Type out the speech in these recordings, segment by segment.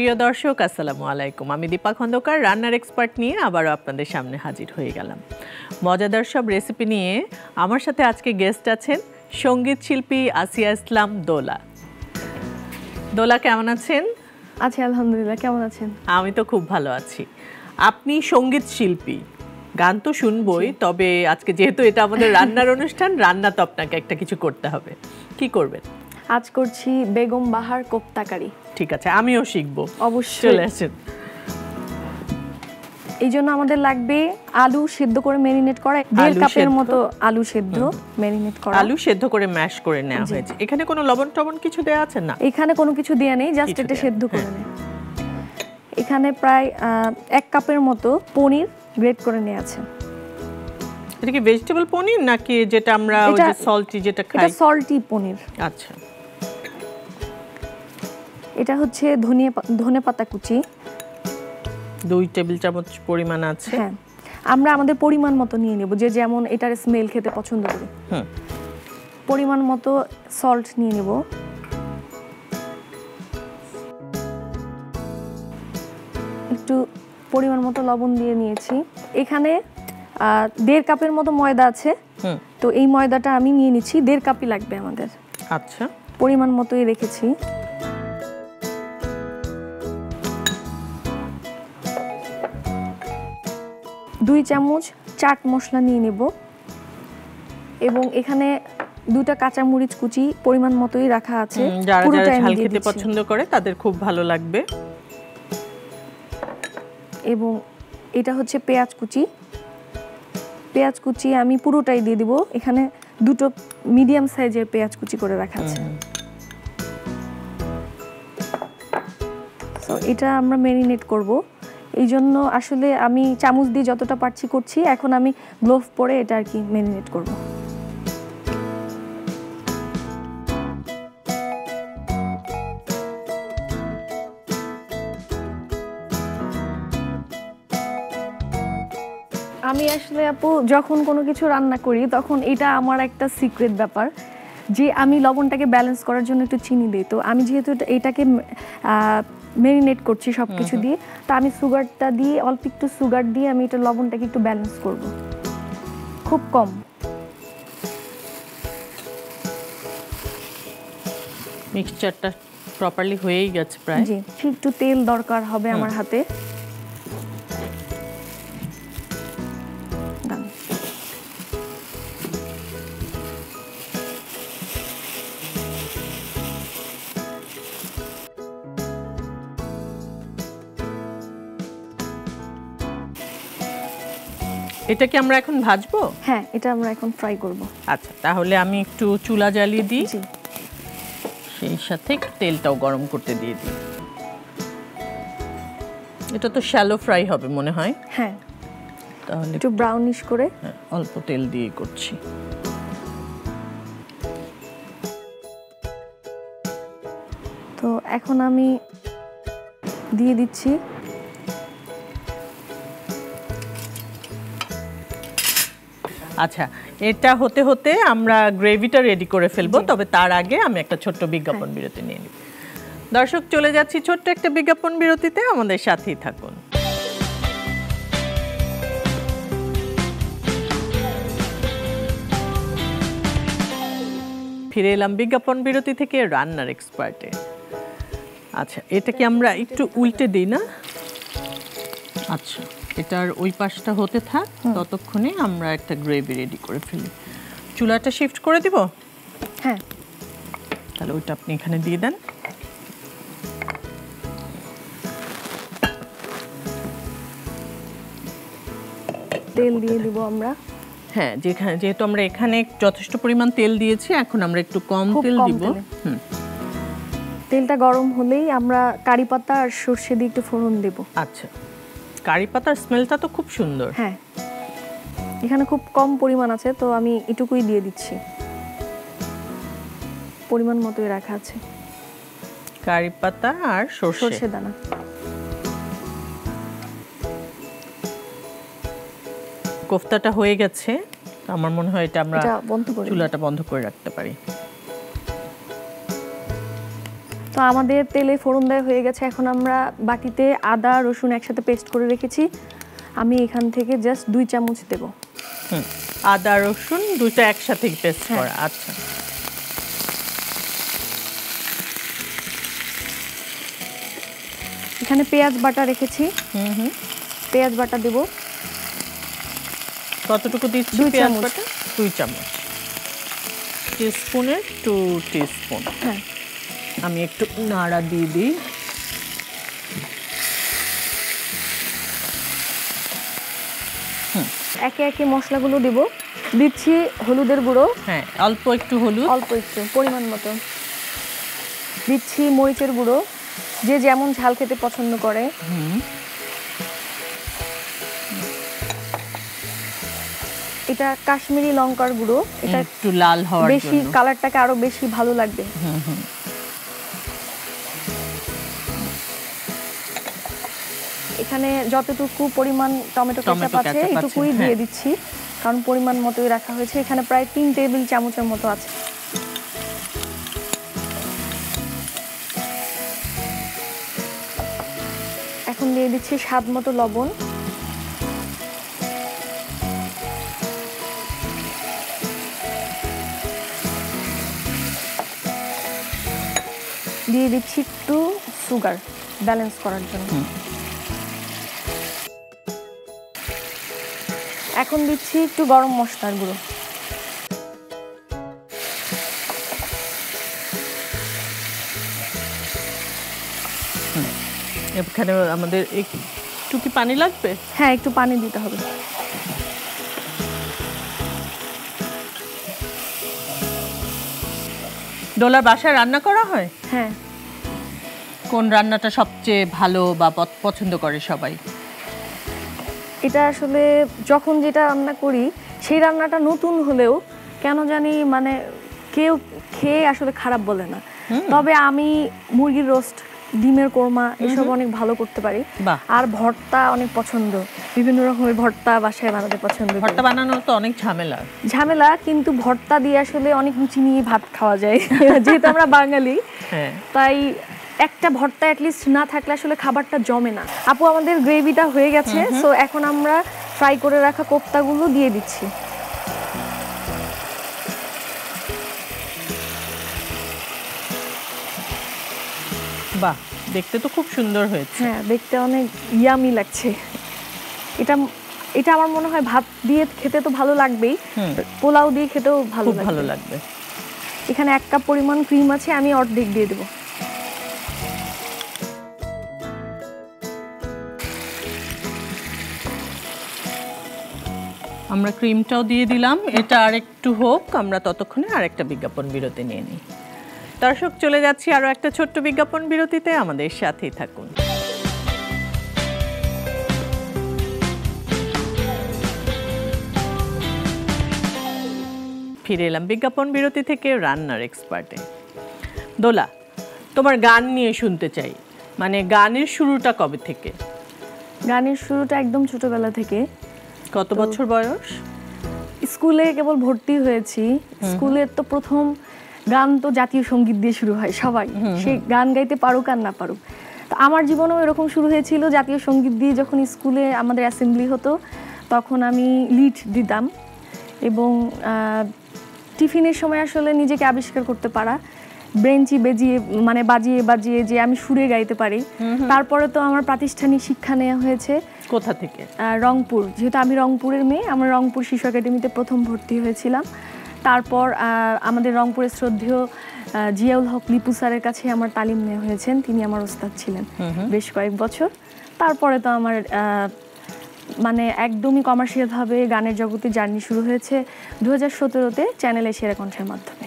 প্রিয় দর্শক আসসালামু আলাইকুম। আমি দীপা খন্দকার রান্নার এক্সপার্ট নিয়ে আবারও আপনাদের সামনে হাজির হয়ে গেলাম মজাদার সব রেসিপি নিয়ে। আমার সাথে আজকে গেস্ট আছেন সঙ্গীত শিল্পী আসিয়া ইসলাম দোলা। দোলা কেমন আছেন? আছি আলহামদুলিল্লাহ, কেমন আছেন? আমি তো খুব ভালো আছি। আপনি সঙ্গীত শিল্পী, গান তো শুনবই, তবে আজকে যেহেতু এটা আমাদের রান্নার অনুষ্ঠান, রান্না তো আপনাকে একটা কিছু করতে হবে। কি করবেন? আজ করছি বেগম বাহার কোপ্তা কারি। ঠিক আছে, আমিও শিখবো। অবশ্যই চলে আসেন। এই জন্য আমাদের লাগবে আলু সেদ্ধ করে ম্যারিনেট করা, 1.5 কাপের মতো আলু সেদ্ধ ম্যারিনেট করা। আলু সেদ্ধ করে ম্যাশ করে নেওয়া হয়েছে। এখানে কোনো লবণ টবণ কিছু দেয়া আছে না? এখানে কোনো কিছু দেয়া নেই, জাস্ট এটা সেদ্ধ করে নেয়। এখানে প্রায় 1 কাপের মতো পনির গ্রেট করে নেওয়া আছে। এটা কি ভেজিটেবল পনির নাকি যেটা আমরা ওই যে সল্টি যেটা খাই? এটা সল্টি পনির। আচ্ছা। এটা হচ্ছে ধনে পাতা কুচি 2 টেবিল চামচ পরিমাণ আছে। হ্যাঁ, আমরা আমাদের পরিমাণ মতো নিয়ে নেব, যে যেমন এটার স্মেল খেতে পছন্দ করি। পরিমাণ মতো সল্ট নিয়ে নেব। একটু পরিমাণ মতো লবণ দিয়ে নিয়েছি। এখানে 1.5 কাপের মতো ময়দা আছে, তো এই ময়দাটা আমি নিয়ে নিচ্ছি। 1.5 কাপই লাগবে আমাদের। আচ্ছা, পরিমাণ মতোই রেখেছি। দুই চামচ চাট মশলা নিয়ে নেব এবং এখানে 2টা কাঁচামরিচ কুচি পরিমাণ মতোই রাখা আছে। যারা যারা ঝাল খেতে পছন্দ করে তাদের খুব ভালো লাগবে। এবং এটা হচ্ছে পেঁয়াজ কুচি। পেঁয়াজ কুচি আমি পুরোটাই দিয়ে দিব। এখানে 2টো মিডিয়াম সাইজের পেঁয়াজ কুচি করে রাখা আছে। তো এটা আমরা ম্যারিনেট করব। এই জন্য আসলে আমি চামচ দিয়ে যতটা পারছি করছি। এখন আমি গ্লোভ পরে এটা আর কি ম্যারিনেট করব। আমি আসলে আপু যখন কোনো কিছু রান্না করি তখন এটা আমার একটা সিক্রেট ব্যাপার, যে আমি লবণটাকে ব্যালেন্স করার জন্য একটু চিনি দিই। তো আমি যেহেতু এটাকে ম্যারিনেট করছি সব কিছু দিয়ে, তো আমি সুগারটা দিয়ে, অল্প একটু সুগার দিয়ে আমি এটা লবণটাকে একটু ব্যালেন্স করব, খুব কম। মিক্সচারটা প্রপারলি হয়েই গেছে প্রায়। জি, একটু তেল দরকার হবে আমার হাতে। এটা কি আমরা এখন ভাজবো? হ্যাঁ, এটা আমরা এখন ফ্রাই করব। আচ্ছা, তাহলে আমি একটু চুলা জ্বালিয়ে দিই, সেই সাথে তেলটাও গরম করতে দিয়ে দিই। এটা তো শ্যালো ফ্রাই হবে মনে হয়। হ্যাঁ, তাহলে একটু ব্রাউনিশ করে অল্প তেল দিয়ে করছি। তো এখন আমি দিয়ে দিচ্ছি। আচ্ছা, এটা হতে হতে আমরা গ্রেভিটা রেডি করে ফেলবো, তবে তার আগে আমি একটা ছোট্ট বিজ্ঞাপন বিরতি নিয়ে নিই। দর্শক, চলে যাচ্ছি ছোট্ট একটা বিজ্ঞাপন বিরতিতে, আমাদের সাথেই থাকুন। ফিরে এলাম বিজ্ঞাপন বিরতি থেকে রান্নার এক্সপার্টে। আচ্ছা, এটা কি আমরা একটু উল্টে দিই না? আচ্ছা, এটার ওই পাশটা হতে থাক, ততক্ষণে আমরা একটা গ্রেভি রেডি করে ফেলি। চুলাটা শিফট করে দিব? হ্যাঁ, তাহলে ওইটা আপনি এখানে দিয়ে দেন। তেল দিয়ে দিব আমরা। হ্যাঁ, যেহেতু আমরা এখানে যথেষ্ট পরিমাণ তেল দিয়েছি, এখন আমরা একটু কম তেল দিব। তেলটা গরম হলেই আমরা কারি পাতা আর সরষে দিয়ে একটু ফোড়ন দেব। আচ্ছা, কারি পাতার স্মেলটা তো খুব সুন্দর। হ্যাঁ, এখানে খুব কম পরিমাণ আছে, তো আমি এটুকুই দিয়ে দিচ্ছি। পরিমাণ মতোই রাখা আছে কারি পাতা আর সরষে দানা। কোফতাটা হয়ে গেছে, আমার মনে হয় এটা আমরা চুলাটা বন্ধ করে রাখতে পারি। তো আমাদের তেলে ফোড়ন দেওয়া হয়ে গেছে, এখন আমরা বাটিতে আদা রসুন একসাথে পেস্ট করে রেখেছি, আমি এখান থেকে জাস্ট 2 চামচ দেব। আদা রসুন দুটো একসাথে পেস্ট করা। আচ্ছা, এখানে পেঁয়াজ বাটা রেখেছি, পেঁয়াজ বাটা দেব। কতটুকু দিচ্ছি? 2 পেঁয়াজ চামচ। বাটা 2 চামচ, টিস্পুনের 2 টিস্পুন। হ্যাঁ, আমি একটু নাড়া দিয়ে দিই। একে একে মশলাগুলো দেব। দিচ্ছি হলুদের গুঁড়ো, হ্যাঁ অল্প একটু হলুদ, অল্প একটু পরিমাণ মতো। দিচ্ছি মরিচের গুঁড়ো, যে যেমন ঝাল খেতে পছন্দ করে। এটা কাশ্মীরি লঙ্কার গুঁড়ো, এটা একটু লাল হওয়ার বেশি জন্য। কালারটাকে আরো বেশি ভালো লাগবে। এখানে যতটুকু পরিমাণ টমেটো কেচাপ আছে এটুকুই দিয়ে দিচ্ছি, কারণ পরিমাণ মতোই রাখা হয়েছে। এখানে প্রায় 3 টেবিল চামচের মতো আছে। এখন দিয়ে দিচ্ছি স্বাদ মতো লবণ, দিয়ে দিচ্ছি একটু সুগার ব্যালেন্স করার জন্য। এখন দিচ্ছি একটু গরম মশলার গুঁড়ো। এখানে আমাদের একটু কি পানি লাগবে? হ্যাঁ, একটু পানি দিতে হবে। ডোলার বাসায় রান্না করা হয়? হ্যাঁ। কোন রান্নাটা সবচেয়ে ভালো বা পছন্দ করে সবাই? এটা আসলে যখন যেটা রান্না করি সেই রান্নাটা নতুন হলেও কেন জানি মানে কেউ খেয়ে আসলে খারাপ বলে না। তবে আমি মুরগির রোস্ট, ডিমের কোরমা এসব অনেক ভালো করতে পারি। আর ভর্তা অনেক পছন্দ, বিভিন্ন রকমের ভর্তা বাসায় বানাতে পছন্দ। ভর্তা বানানো তো অনেক ঝামেলা, কিন্তু ভর্তা দিয়ে আসলে অনেক রুচি নিয়ে ভাত খাওয়া যায় যেহেতু আমরা বাঙালি। তাই একটা ভর্তা অ্যাটলিস্ট না থাকলে আসলে খাবারটা জমে না। আপু, আমাদের গ্রেভিটা হয়ে গেছে, সো এখন আমরা ফ্রাই করে রাখা কোপ্তাগুলো দিয়ে দিচ্ছি। বাহ, দেখতে তো খুব সুন্দর হয়েছে। হ্যাঁ, দেখতে অনেক ইয়ামি লাগছে। এটা আমার মনে হয় ভাত দিয়ে খেতে তো ভালো লাগবেই, পোলাও দিয়ে খেতেও ভালো লাগবে। এখানে 1 কাপ পরিমাণ ক্রিম আছে, আমি অর্ধেক দিয়ে দেব। আমরা ক্রিমটাও দিয়ে দিলাম। এটা আরেকটু হোক, আমরা ততক্ষণে আরেকটা বিজ্ঞাপন বিরতি নিয়ে নিই। দর্শক, চলে যাচ্ছি আরো একটা ছোট্ট বিজ্ঞাপন বিরতিতে, আমাদের সাথেই থাকুন। ফিরে এলাম বিজ্ঞাপন বিরতি থেকে রান্নার এক্সপার্টে। দোলা, তোমার গান নিয়ে শুনতে চাই, মানে গানের শুরুটা কবে থেকে? গানের শুরুটা একদম ছোটবেলা থেকে। কত বছর বয়স? স্কুলে কেবল ভর্তি হয়েছি, স্কুলের তো প্রথম গান তো জাতীয় সঙ্গীত দিয়ে শুরু হয়, সবাই সে গান গাইতে পারুক আর না পারুক। তো আমার জীবনেও এরকম শুরু হয়েছিল জাতীয় সঙ্গীত দিয়ে। যখন স্কুলে আমাদের অ্যাসেম্বলি হতো তখন আমি লিড দিতাম, এবং টিফিনের সময় আসলে নিজেকে আবিষ্কার করতে পারা, ব্রেঞ্চি বাজিয়ে বাজিয়ে যে আমি সুরে গাইতে পারি। তারপরে তো আমার প্রাতিষ্ঠানিক শিক্ষা নেওয়া হয়েছে। কোথা থেকে? রংপুর, যেহেতু আমি রংপুরের মেয়ে, আমরা রংপুর শিশু একাডেমিতে প্রথম ভর্তি হয়েছিলাম। তারপর আমাদের রংপুরের শ্রদ্ধেয় জিয়াউল হক লিপু স্যারের কাছে আমার তালিম নেওয়া হয়েছেন, তিনি আমার ওস্তাদ ছিলেন বেশ কয়েক বছর। তারপরে তো আমার মানে একদমই কমার্শিয়ালভাবে গানের জগতে জার্নি শুরু হয়েছে 2017-তে চ্যানেল এশিয়া কণ্ঠের মাধ্যমে।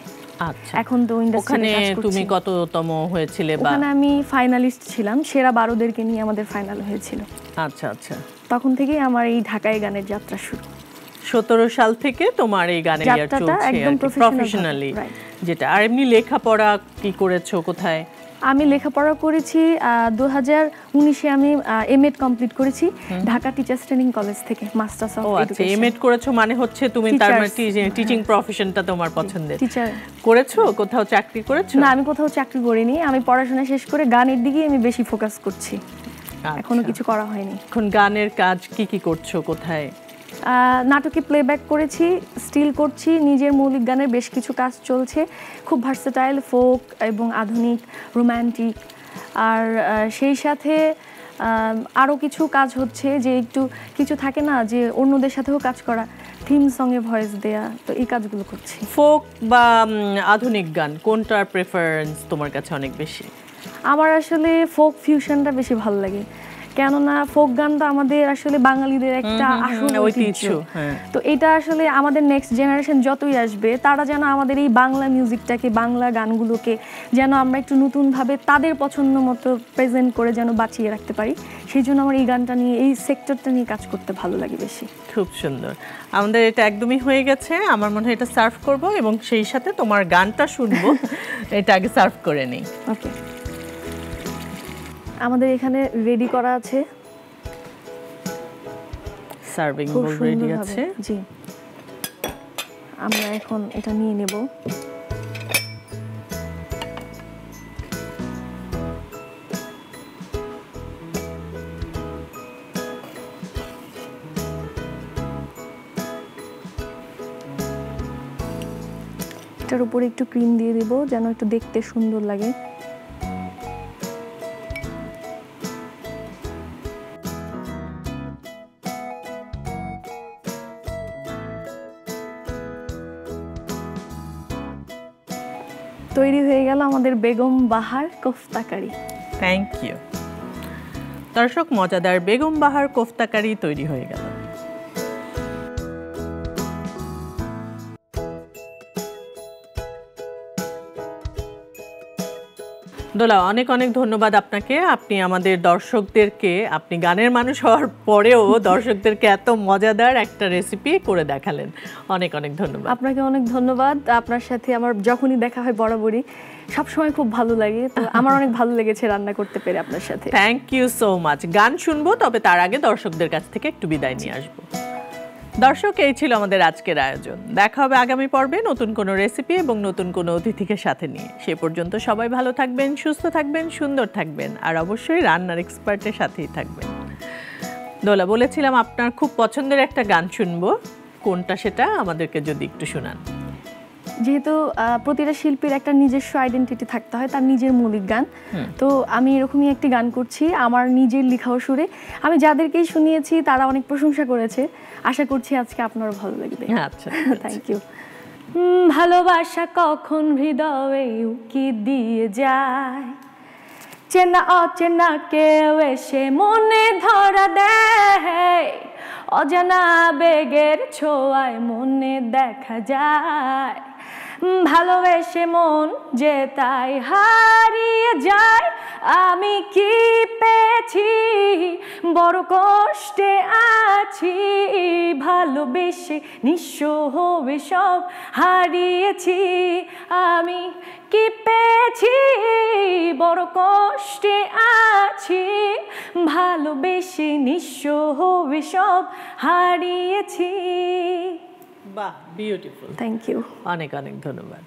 আচ্ছা, এখন তো ইন্ডাস্ট্রিতে কাজ করছি। তুমি কততম হয়েছিলে? ওখানে আমি ফাইনালিস্ট ছিলাম, সেরা 12দেরকে নিয়ে আমাদের ফাইনাল হয়েছিল। আচ্ছা আচ্ছা, তখন থেকেই আমার এই ঢাকায় গানের যাত্রা শুরু। 17 সাল থেকে তোমার এই গানের যাত্রাটা একদম প্রফেশনালি, যেটা। আর এমনি লেখাপড়া কি করেছো, কোথায়? আমি লেখাপড়া করেছি 2019-এ আমি এমএড কমপ্লিট করেছি ঢাকা টিচার্স ট্রেনিং কলেজ থেকে, মাস্টার্স অফ আচ্ছা এডুকেশন। এমএড করেছো মানে হচ্ছে তুমি তার মানে টিচিং প্রফেশনটা তোমার পছন্দের। টিচার করেছো, কোথাও চাকরি করেছো? না, আমি কোথাও চাকরি করিনি। আমি পড়াশোনা শেষ করে গানের দিকে আমি বেশি ফোকাস করছি, এখনো কিছু করা হয়নি। এখন গানের কাজ কি কি করছো, কোথায়? নাটকে প্লেব্যাক করেছি, স্টিল করছি, নিজের মৌলিক গানের বেশ কিছু কাজ চলছে, খুব ভার্সেটাইল, ফোক এবং আধুনিক, রোম্যান্টিক। আর সেই সাথে আরও কিছু কাজ হচ্ছে, যে একটু কিছু থাকে না যে অন্যদের সাথেও কাজ করা, থিম সঙ্গে ভয়েস দেয়া, তো এই কাজগুলো করছি। ফোক বা আধুনিক গান কোনটার প্রেফারেন্স তোমার কাছে অনেক বেশি? আমার আসলে ফোক ফিউশনটা বেশি ভালো লাগে, কেননা ফোক গানটা আমাদের আসলে বাঙালিদের একটা আসল ঐতিহ্য। তো এটা আসলে আমাদের নেক্সট জেনারেশন যতই আসবে তারা যেন আমাদের এই বাংলা মিউজিকটাকে, বাংলা গানগুলোকে যেন আমরা একটু নতুনভাবে তাদের পছন্দ মতো প্রেজেন্ট করে যেন বাঁচিয়ে রাখতে পারি, সেই জন্য আমার এই গানটা নিয়ে, এই সেক্টরটা নিয়ে কাজ করতে ভালো লাগে বেশি। খুব সুন্দর। আমাদের এটা একদমই হয়ে গেছে, আমার মনে হয় এটা সার্ভ করব এবং সেই সাথে তোমার গানটা শুনবো। এটা আগে সার্ভ করে নিই। ওকে, আমাদের এখানে রেডি করা আছে, সার্ভিং বোল রেডি আছে। জি, আমরা এখন এটা নিয়ে নেব। এটার উপরে একটু ক্রিম দিয়ে দিব যেন একটু দেখতে সুন্দর লাগে। তৈরি হয়ে গেল আমাদের বেগম বাহার কোফতা কারি। থ্যাংক ইউ দর্শক, মজাদার বেগম বাহার কোফতা কারি তৈরি হয়ে গেল। দোলা, অনেক অনেক ধন্যবাদ আপনাকে। আপনি আমাদের দর্শকদেরকে, আপনি গানের মানুষ হওয়ার পরেও দর্শকদেরকে এত মজাদার একটা রেসিপি করে দেখালেন, অনেক অনেক ধন্যবাদ। আপনাকে অনেক ধন্যবাদ। আপনার সাথে আমার যখনই দেখা হয় বরাবরই সবসময় খুব ভালো লাগে, তো আমার অনেক ভালো লেগেছে রান্না করতে পেরে আপনার সাথে। Thank you so much. গান শুনবো, তবে তার আগে দর্শকদের কাছ থেকে একটু বিদায় নিয়ে আসবো। দর্শক, এই ছিল আমাদের আজকের আয়োজন। দেখা হবে আগামী পর্বে নতুন কোনো রেসিপি এবং নতুন কোনো অতিথিকে সাথে নিয়ে। সে পর্যন্ত সবাই ভালো থাকবেন, সুস্থ থাকবেন, সুন্দর থাকবেন, আর অবশ্যই রান্নার এক্সপার্টের সাথেই থাকবেন। দোলা, বলেছিলাম আপনার খুব পছন্দের একটা গান শুনবো, কোনটা সেটা আমাদেরকে যদি একটু শোনান। যেহেতু প্রতিটা শিল্পীর একটা নিজস্ব আইডেন্টিটি থাকতে হয়, তার নিজের মৌলিক গান, তো আমি এরকমই একটি গান করছি আমার নিজের লেখা ও সুরে। আমি যাদেরকেই শুনিয়েছি তারা অনেক প্রশংসা করেছে, আশা করছি আজকে আপনারও ভালো লাগবে। আচ্ছা, থ্যাংক ইউ। ভালোবাসা কখন হৃদয়ে উকি দিয়ে যায়, চেনা অচেনা কেউ এসে মনে ধরা দেয়, অজানা বেগের ছোঁয়ায় মনে দেখা যায়, ভালোবেসে মন যে তাই হারিয়ে যায়। আমি কি পেয়েছি, বড় কষ্টে আছি, ভালোবেসে নিঃস্ব হয়ে সব হারিয়েছি। আমি কি পেয়েছি, বড় কষ্টে আছি, ভালোবেসে নিঃস্ব হয়ে সব হারিয়েছি। বাহ, বিউটিফুল। থ্যাংক ইউ, অনেক অনেক ধন্যবাদ।